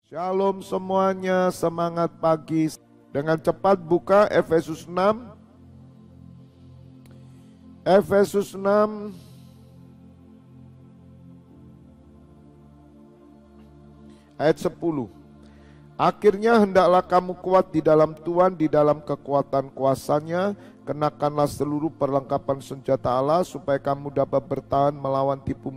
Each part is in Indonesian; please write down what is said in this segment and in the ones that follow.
Shalom semuanya, semangat pagi. Dengan cepat buka Efesus 6. Efesus 6 ayat 10. Akhirnya hendaklah kamu kuat di dalam Tuhan, di dalam kekuatan kuasanya. Kenakanlah seluruh perlengkapan senjata Allah supaya kamu dapat bertahan melawan tipu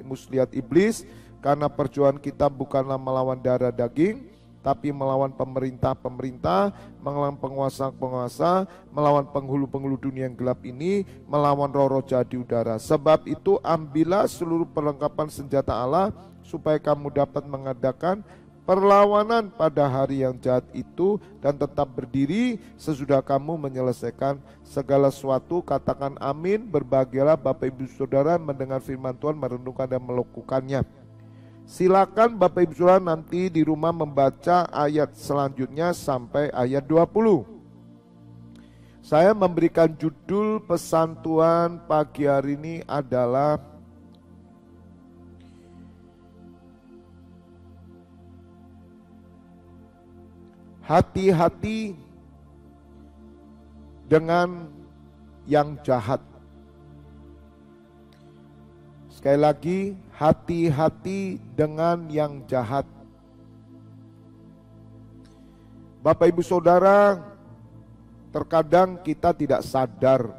muslihat iblis. Karena perjuangan kita bukanlah melawan darah daging, tapi melawan pemerintah-pemerintah, melawan penguasa-penguasa, melawan penghulu-penghulu dunia yang gelap ini, melawan roh-roh jahat di udara. Sebab itu ambillah seluruh perlengkapan senjata Allah supaya kamu dapat mengadakan perlawanan pada hari yang jahat itu dan tetap berdiri sesudah kamu menyelesaikan segala sesuatu. Katakan amin. Berbahagialah Bapak Ibu Saudara mendengar firman Tuhan, merenungkan dan melakukannya. Silakan Bapak Ibu Saudara nanti di rumah membaca ayat selanjutnya sampai ayat 20. Saya memberikan judul pesan Tuhan pagi hari ini adalah hati-hati dengan yang jahat. Sekali lagi, hati-hati dengan yang jahat. Bapak Ibu Saudara, terkadang kita tidak sadar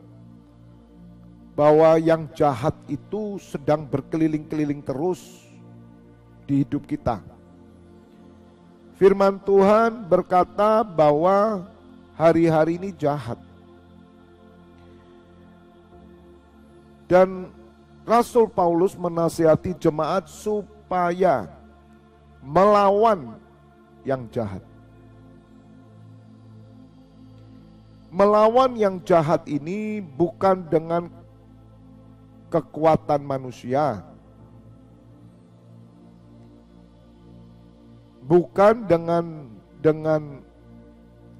bahwa yang jahat itu sedang berkeliling-keliling terus di hidup kita. Firman Tuhan berkata bahwa hari-hari ini jahat. Dan Rasul Paulus menasihati jemaat supaya melawan yang jahat. Melawan yang jahat ini bukan dengan kekuatan manusia, bukan dengan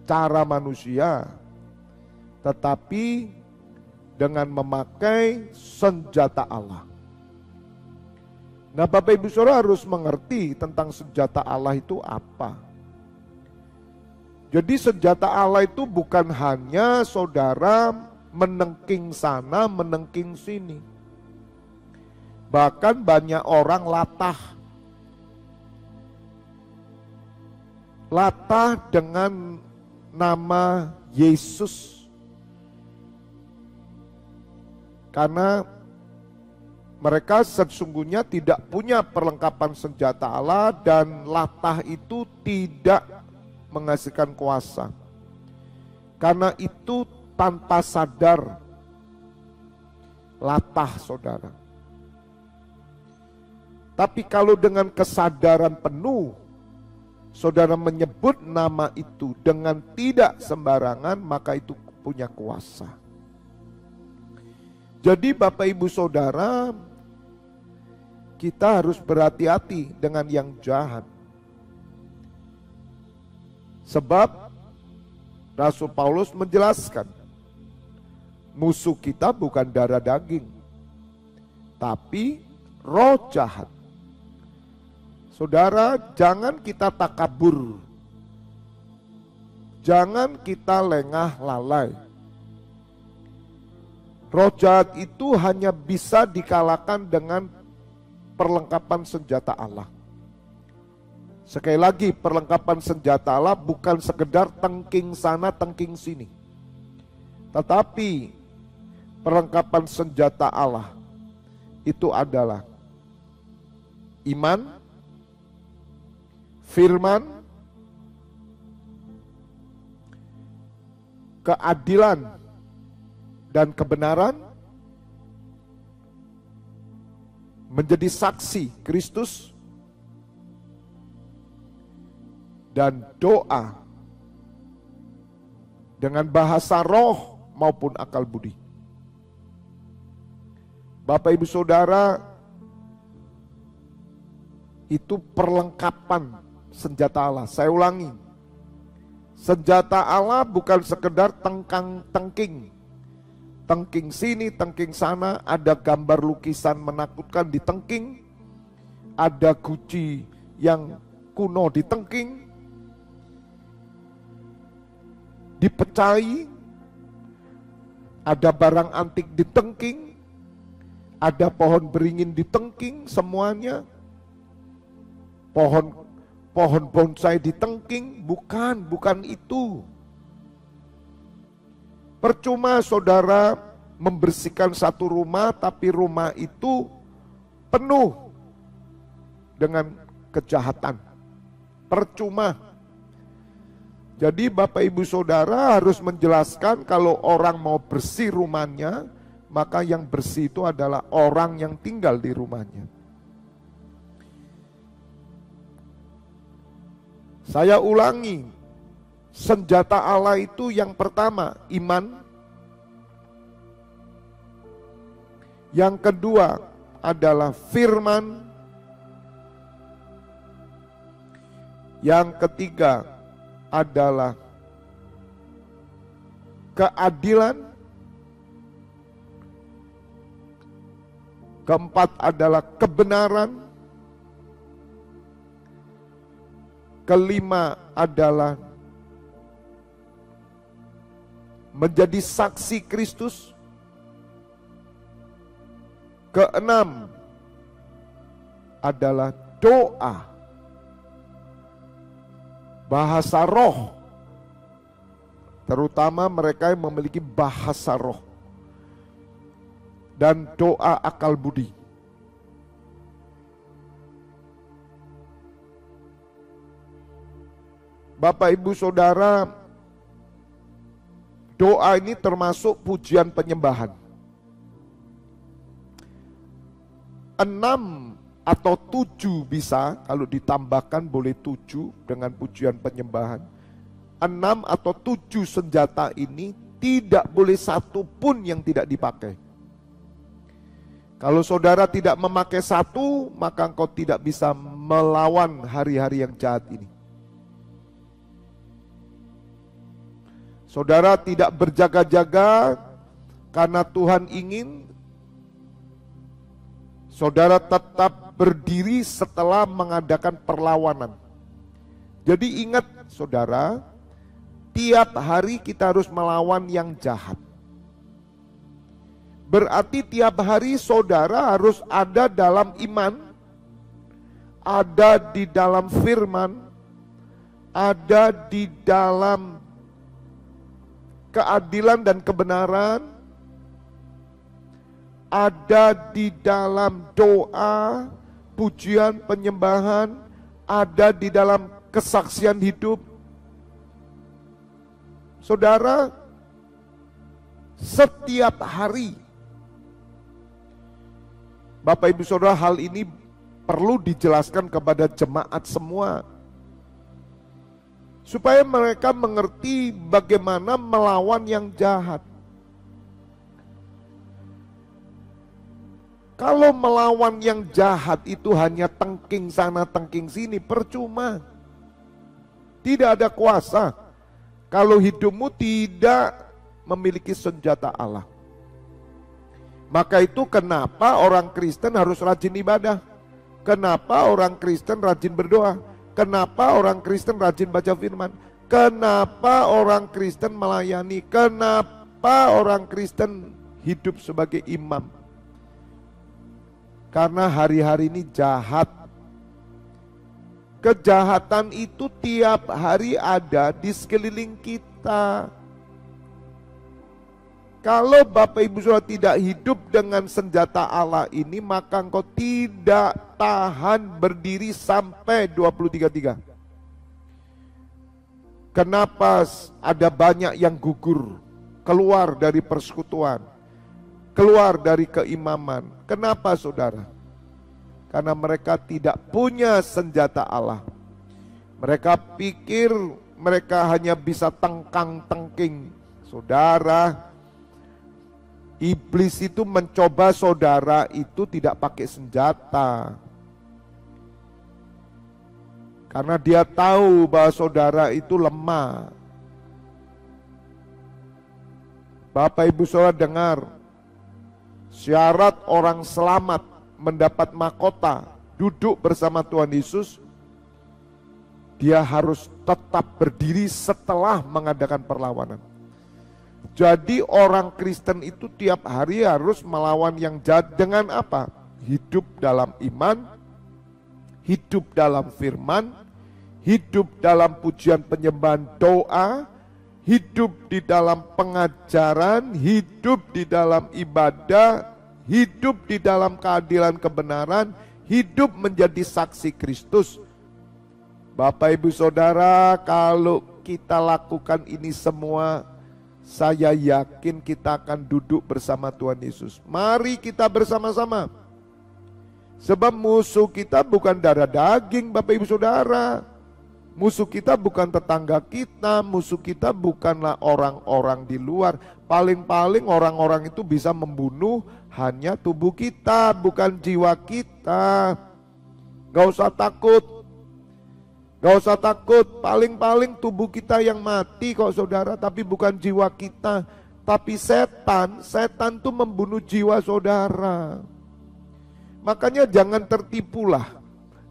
cara manusia, tetapi dengan memakai senjata Allah. Nah, Bapak Ibu Saudara harus mengerti tentang senjata Allah itu apa. Jadi senjata Allah itu bukan hanya saudara menengking sana, menengking sini. Bahkan banyak orang latah dengan nama Yesus. Karena mereka sesungguhnya tidak punya perlengkapan senjata Allah dan latah itu tidak menghasilkan kuasa. Karena itu tanpa sadar latah saudara. Tapi kalau dengan kesadaran penuh saudara menyebut nama itu dengan tidak sembarangan, maka itu punya kuasa. Jadi Bapak Ibu Saudara, kita harus berhati-hati dengan yang jahat. Sebab Rasul Paulus menjelaskan, musuh kita bukan darah daging, tapi roh jahat. Saudara, jangan kita takabur, jangan kita lengah lalai. Roh jahat itu hanya bisa dikalahkan dengan perlengkapan senjata Allah. Sekali lagi, perlengkapan senjata Allah bukan sekedar tengking sana, tengking sini. Tetapi perlengkapan senjata Allah itu adalah iman, firman, keadilan, dan kebenaran, menjadi saksi Kristus, dan doa dengan bahasa roh maupun akal budi. Bapak Ibu Saudara, itu perlengkapan senjata Allah. Saya ulangi, senjata Allah bukan sekedar tengking sini, tengking sana, ada gambar lukisan menakutkan di tengking, ada guci yang kuno ditengking, dipecahi, ada barang antik ditengking, ada pohon beringin ditengking semuanya, pohon bonsai ditengking, bukan itu. Percuma saudara membersihkan satu rumah, tapi rumah itu penuh dengan kejahatan. Percuma. Jadi Bapak Ibu Saudara harus menjelaskan kalau orang mau bersih rumahnya, maka yang bersih itu adalah orang yang tinggal di rumahnya. Saya ulangi, senjata Allah itu yang pertama iman, yang kedua adalah firman, yang ketiga adalah keadilan, keempat adalah kebenaran, kelima adalah menjadi saksi Kristus, keenam adalah doa, bahasa roh, terutama mereka yang memiliki bahasa roh, dan doa akal budi. Bapak Ibu Saudara, doa ini termasuk pujian penyembahan. 6 atau 7 bisa, kalau ditambahkan boleh 7 dengan pujian penyembahan. 6 atau 7 senjata ini tidak boleh satu pun yang tidak dipakai. Kalau saudara tidak memakai satu, maka engkau tidak bisa melawan hari-hari yang jahat ini. Saudara tidak berjaga-jaga karena Tuhan ingin saudara tetap berdiri setelah mengadakan perlawanan. Jadi ingat saudara, tiap hari kita harus melawan yang jahat. Berarti tiap hari saudara harus ada dalam iman, ada di dalam firman, ada di dalam keadilan dan kebenaran, ada di dalam doa, pujian, penyembahan, ada di dalam kesaksian hidup. Saudara, setiap hari, Bapak Ibu Saudara, hal ini perlu dijelaskan kepada jemaat semua, supaya mereka mengerti bagaimana melawan yang jahat. Kalau melawan yang jahat itu hanya tengking sana tengking sini, percuma. Tidak ada kuasa kalau hidupmu tidak memiliki senjata Allah. Maka itu kenapa orang Kristen harus rajin ibadah. Kenapa orang Kristen rajin berdoa. Kenapa orang Kristen rajin baca firman. Kenapa orang Kristen melayani. Kenapa orang Kristen hidup sebagai imam. Karena hari-hari ini jahat. Kejahatan itu tiap hari ada di sekeliling kita. Kalau Bapak Ibu Saudara tidak hidup dengan senjata Allah ini, maka engkau tidak tahan berdiri sampai 23:3. Kenapa ada banyak yang gugur, keluar dari persekutuan, keluar dari keimaman? Kenapa saudara? Karena mereka tidak punya senjata Allah. Mereka pikir mereka hanya bisa tengkang-tengking. Saudara, iblis itu mencoba saudara itu tidak pakai senjata. Karena dia tahu bahwa saudara itu lemah. Bapak Ibu Saudara dengar, syarat orang selamat mendapat mahkota duduk bersama Tuhan Yesus Dia harus tetap berdiri setelah mengadakan perlawanan. Jadi orang Kristen itu tiap hari harus melawan yang jahat dengan apa? Hidup dalam iman, hidup dalam firman, hidup dalam pujian penyembahan doa, hidup di dalam pengajaran, hidup di dalam ibadah, hidup di dalam keadilan kebenaran, hidup menjadi saksi Kristus. Bapak Ibu Saudara, kalau kita lakukan ini semua, saya yakin kita akan duduk bersama Tuhan Yesus. Mari kita bersama-sama. Sebab musuh kita bukan darah daging, Bapak Ibu Saudara. Musuh kita bukan tetangga kita, musuh kita bukanlah orang-orang di luar. Paling-paling orang-orang itu bisa membunuh hanya tubuh kita, bukan jiwa kita. Gak usah takut. Gak usah takut, paling-paling tubuh kita yang mati kok saudara, tapi bukan jiwa kita. Tapi setan tuh membunuh jiwa saudara. Makanya jangan tertipulah.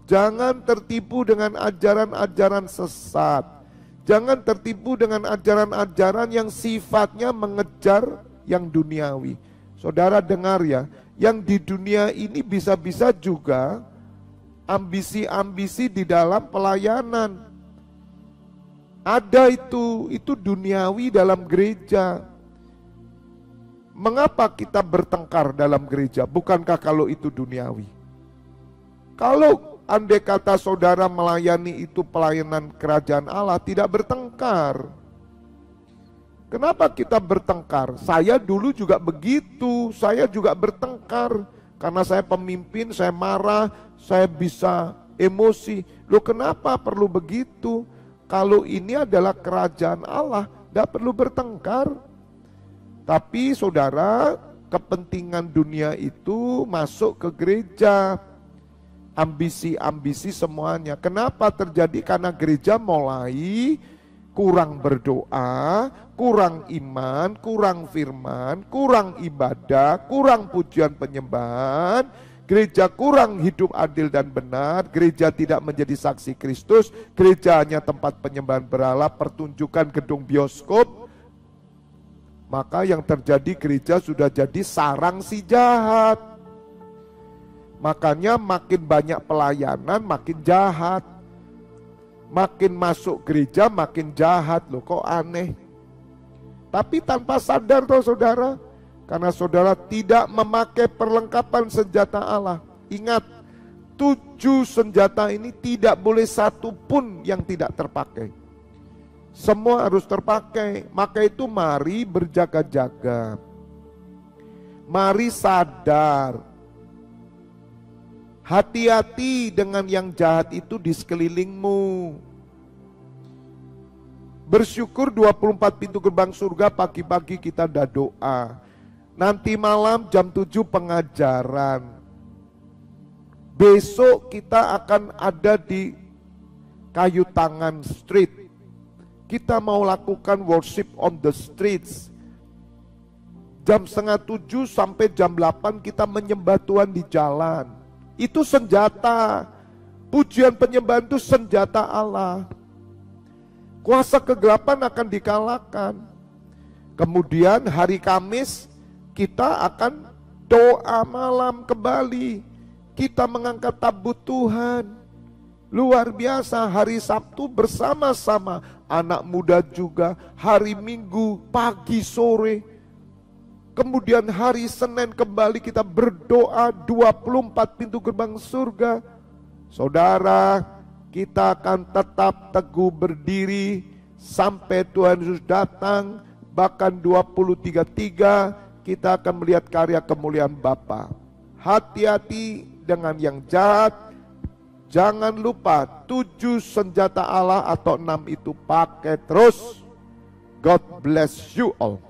Jangan tertipu dengan ajaran-ajaran sesat. Jangan tertipu dengan ajaran-ajaran yang sifatnya mengejar yang duniawi. Saudara dengar ya, yang di dunia ini bisa-bisa juga ambisi-ambisi di dalam pelayanan. Ada itu duniawi dalam gereja. Mengapa kita bertengkar dalam gereja? Bukankah kalau itu duniawi? Kalau andai kata saudara melayani itu pelayanan kerajaan Allah, tidak bertengkar. Kenapa kita bertengkar? Saya dulu juga begitu, saya juga bertengkar. Karena saya pemimpin, saya marah, saya bisa emosi. Loh kenapa perlu begitu? Kalau ini adalah kerajaan Allah, tidak perlu bertengkar. Tapi saudara, kepentingan dunia itu masuk ke gereja. Ambisi-ambisi semuanya. Kenapa terjadi? Karena gereja mulai kurang berdoa, kurang iman, kurang firman, kurang ibadah, kurang pujian penyembahan, gereja kurang hidup adil dan benar, gereja tidak menjadi saksi Kristus, gereja hanya tempat penyembahan berhala, pertunjukan gedung bioskop. Maka yang terjadi, gereja sudah jadi sarang si jahat. Makanya makin banyak pelayanan makin jahat. Makin masuk gereja makin jahat, loh kok aneh. Tapi tanpa sadar toh saudara, karena saudara tidak memakai perlengkapan senjata Allah. Ingat, 7 senjata ini tidak boleh satu pun yang tidak terpakai. Semua harus terpakai. Maka itu mari berjaga-jaga. Mari sadar. Hati-hati dengan yang jahat itu di sekelilingmu. Bersyukur 24 pintu gerbang surga pagi-pagi kita ada doa. Nanti malam jam 7 pengajaran. Besok kita akan ada di Kayu Tangan Street. Kita mau lakukan worship on the streets. Jam 6:30 sampai jam 8 kita menyembah Tuhan di jalan. Itu senjata. Pujian penyembahan itu senjata Allah. Kuasa kegelapan akan dikalahkan. Kemudian hari Kamis kita akan doa malam kembali. Kita mengangkat tabut Tuhan. Luar biasa. Hari Sabtu bersama-sama. Anak muda juga. Hari Minggu pagi sore. Kemudian hari Senin kembali kita berdoa 24 pintu gerbang surga. Saudara, kita akan tetap teguh berdiri sampai Tuhan Yesus datang. Bahkan 2033 kita akan melihat karya kemuliaan Bapa. Hati-hati dengan yang jahat. Jangan lupa 7 senjata Allah atau 6 itu pakai terus. God bless you all.